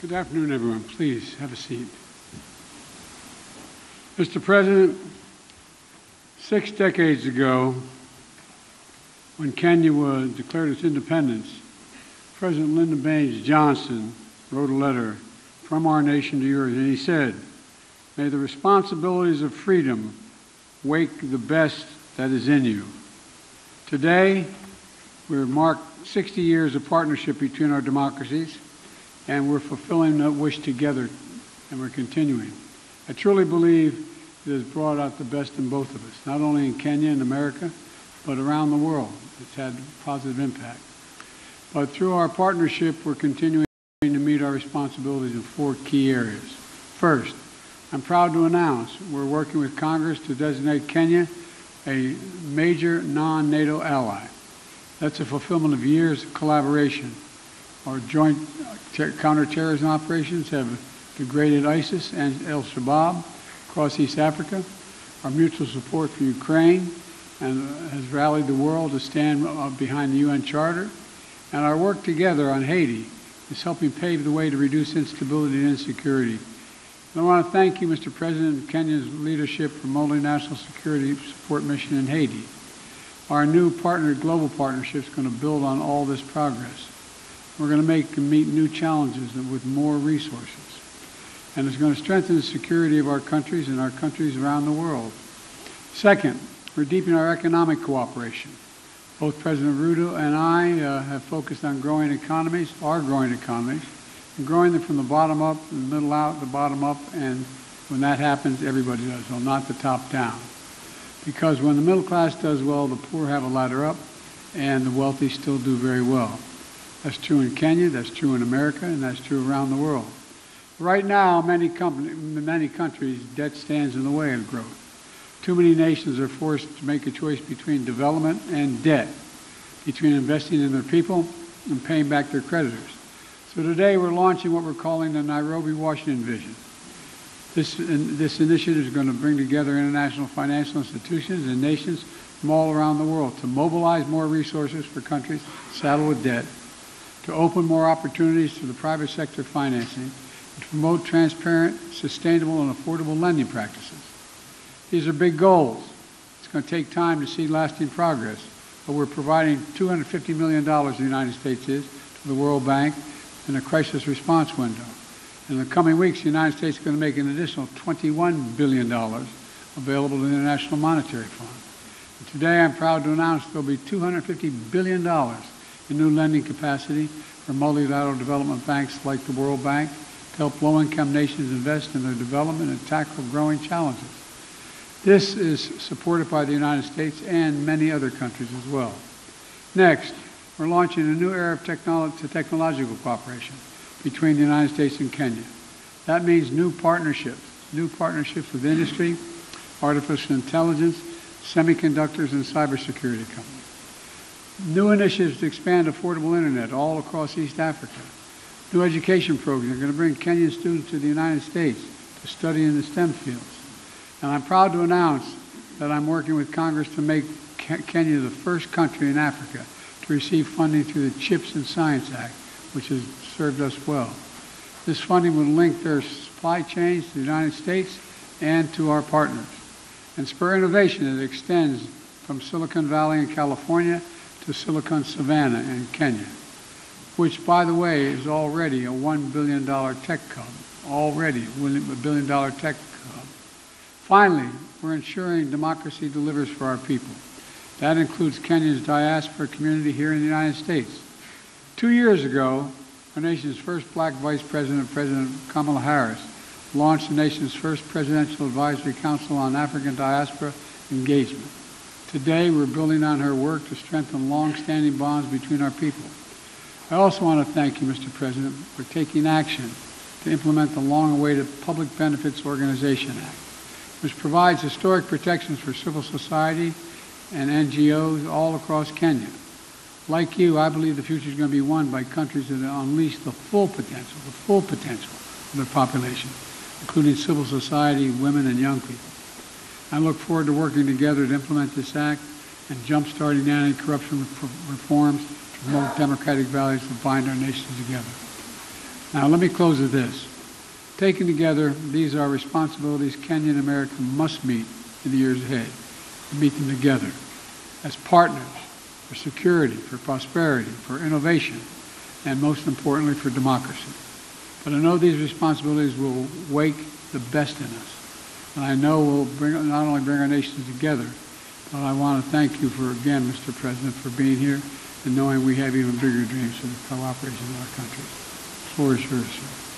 Good afternoon, everyone. Please have a seat. Mr. President, 6 decades ago, when Kenya declared its independence, President Lyndon Baines Johnson wrote a letter from our nation to yours, and he said, "May the responsibilities of freedom wake the best that is in you." Today, we've marked 60 years of partnership between our democracies, and we're fulfilling that wish together, and we're continuing. I truly believe it has brought out the best in both of us, not only in Kenya and America, but around the world. It's had a positive impact. But through our partnership, we're continuing to meet our responsibilities in 4 key areas. First, I'm proud to announce we're working with Congress to designate Kenya a major non-NATO ally. That's a fulfillment of years of collaboration. Our joint counterterrorism operations have degraded ISIS and al-Shabaab across East Africa. Our mutual support for Ukraine has rallied the world to stand behind the UN Charter. And our work together on Haiti is helping pave the way to reduce instability and insecurity. And I want to thank you, Mr. President, Kenya's leadership for multinational security support mission in Haiti. Our new global partnership is going to build on all this progress. We're going to meet new challenges with more resources. And it's going to strengthen the security of our countries and our countries around the world. Second, we're deepening our economic cooperation. Both President Ruto and I have focused on growing economies, and growing them from the bottom up, the middle out, the bottom up, and when that happens, everybody does well, not the top down. Because when the middle class does well, the poor have a ladder up, and the wealthy still do very well. That's true in Kenya, that's true in America, and that's true around the world. Right now, many countries, debt stands in the way of growth. Too many nations are forced to make a choice between development and debt, between investing in their people and paying back their creditors. So today we're launching what we're calling the Nairobi, Washington Vision. This initiative is going to bring together international financial institutions and nations from all around the world to mobilize more resources for countries saddled with debt, to open more opportunities to the private sector financing, and to promote transparent, sustainable, and affordable lending practices. These are big goals. It's going to take time to see lasting progress, but we're providing $250 million, the United States is, to the World Bank in a crisis response window. In the coming weeks, the United States is going to make an additional $21 billion available to the International Monetary Fund. And today, I'm proud to announce there will be $250 billion in new lending capacity for multilateral development banks like the World Bank to help low-income nations invest in their development and tackle growing challenges. This is supported by the United States and many other countries as well. Next, we're launching a new era of technological cooperation between the United States and Kenya. That means new partnerships with industry, artificial intelligence, semiconductors, and cybersecurity companies. New initiatives to expand affordable internet all across East Africa. New education programs are going to bring Kenyan students to the United States to study in the STEM fields. And I'm proud to announce that I'm working with Congress to make Kenya the first country in Africa to receive funding through the CHIPS and Science Act, which has served us well. This funding will link their supply chains to the United States and to our partners, and spur innovation that extends from Silicon Valley in California to Silicon Savannah in Kenya, which, by the way, is already a $1 billion tech hub. Already a $1 billion tech hub. Finally, we're ensuring democracy delivers for our people. That includes Kenya's diaspora community here in the United States. 2 years ago, our nation's first black vice president, President Kamala Harris, launched the nation's first Presidential Advisory Council on African Diaspora Engagement. Today, we're building on her work to strengthen long-standing bonds between our people. I also want to thank you, Mr. President, for taking action to implement the long-awaited Public Benefits Organization Act, which provides historic protections for civil society and NGOs all across Kenya. Like you, I believe the future is going to be won by countries that unleash the full potential of their population, including civil society, women, and young people. I look forward to working together to implement this act and jump-starting anti-corruption reforms to promote democratic values that bind our nations together. Now, let me close with this. Taken together, these are responsibilities Kenya and America must meet in the years ahead. Meet them together as partners for security, for prosperity, for innovation, and most importantly, for democracy. But I know these responsibilities will wake the best in us. And I know we'll not only bring our nations together, but I want to thank you for, again, Mr. President, for being here and knowing we have even bigger dreams for the cooperation of our countries. The floor is yours, sir.